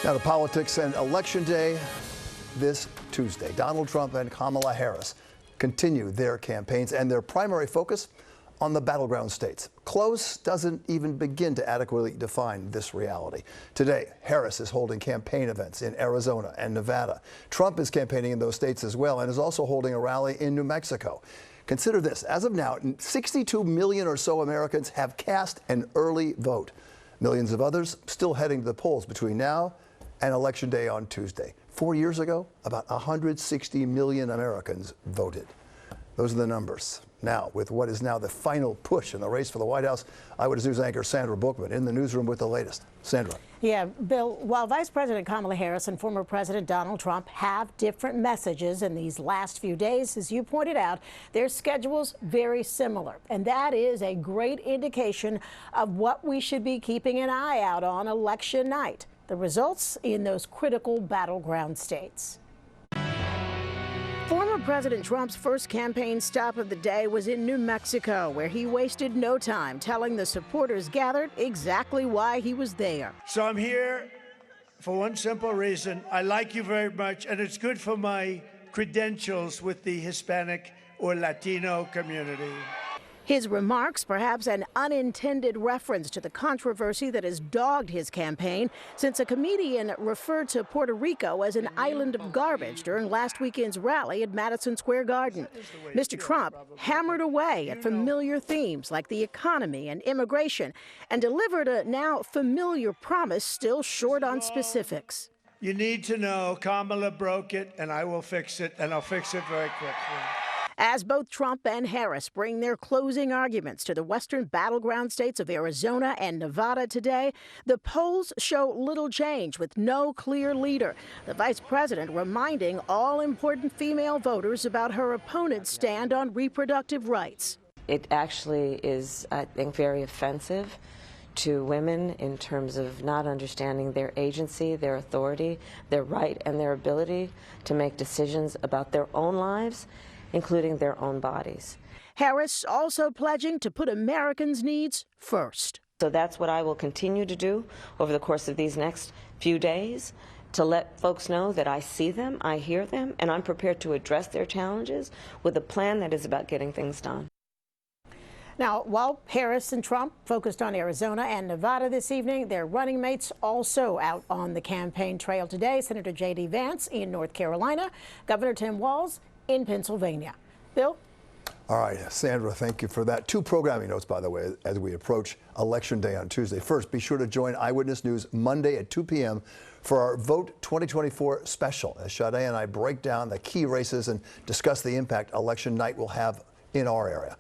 Now to politics and Election Day this Tuesday. Donald Trump and Kamala Harris continue their campaigns and their primary focus on the battleground states. Close doesn't even begin to adequately define this reality. Today, Harris is holding campaign events in Arizona and Nevada. Trump is campaigning in those states as well and is also holding a rally in New Mexico. Consider this, as of now, 62 million or so Americans have cast an early vote. Millions of others still heading to the polls between now and Election Day on Tuesday. 4 years ago, about 160 million Americans voted. Those are the numbers. Now, with what is now the final push in the race for the White House, Eyewitness News anchor Sandra Bookman in the newsroom with the latest. Sandra. Yeah, Bill, while Vice President Kamala Harris and former President Donald Trump have different messages in these last few days, as you pointed out, their schedules very similar. And that is a great indication of what we should be keeping an eye out on election night. The results in those critical battleground states. Former President Trump's first campaign stop of the day was in New Mexico, where he wasted no time telling the supporters gathered exactly why he was there. So I'm here for one simple reason. I like you very much, and it's good for my credentials with the Hispanic or Latino community. His remarks, perhaps an unintended reference to the controversy that has dogged his campaign since a comedian referred to Puerto Rico as an island of garbage during last weekend's rally at Madison Square Garden. Mr. Trump hammered away at familiar themes like the economy and immigration and delivered a now familiar promise still short on specifics. You need to know Kamala broke it, and I will fix it, and I'll fix it very quickly. As both Trump and Harris bring their closing arguments to the western battleground states of Arizona and Nevada today, the polls show little change with no clear leader. The vice president reminding all important female voters about her opponent's stand on reproductive rights. It actually is, I think, very offensive to women in terms of not understanding their agency, their authority, their right, and their ability to make decisions about their own lives, including their own bodies. Harris also pledging to put Americans' needs first. So that's what I will continue to do over the course of these next few days, to let folks know that I see them, I hear them, and I'm prepared to address their challenges with a plan that is about getting things done. Now, while Harris and Trump focused on Arizona and Nevada this evening, their running mates also out on the campaign trail today. Senator J.D. Vance in North Carolina, Governor Tim Walz in Pennsylvania. Bill? All right, Sandra, thank you for that. Two programming notes, by the way, as we approach Election Day on Tuesday. First, be sure to join Eyewitness News Monday at 2 p.m. for our Vote 2024 special, as Sade and I break down the key races and discuss the impact election night will have in our area.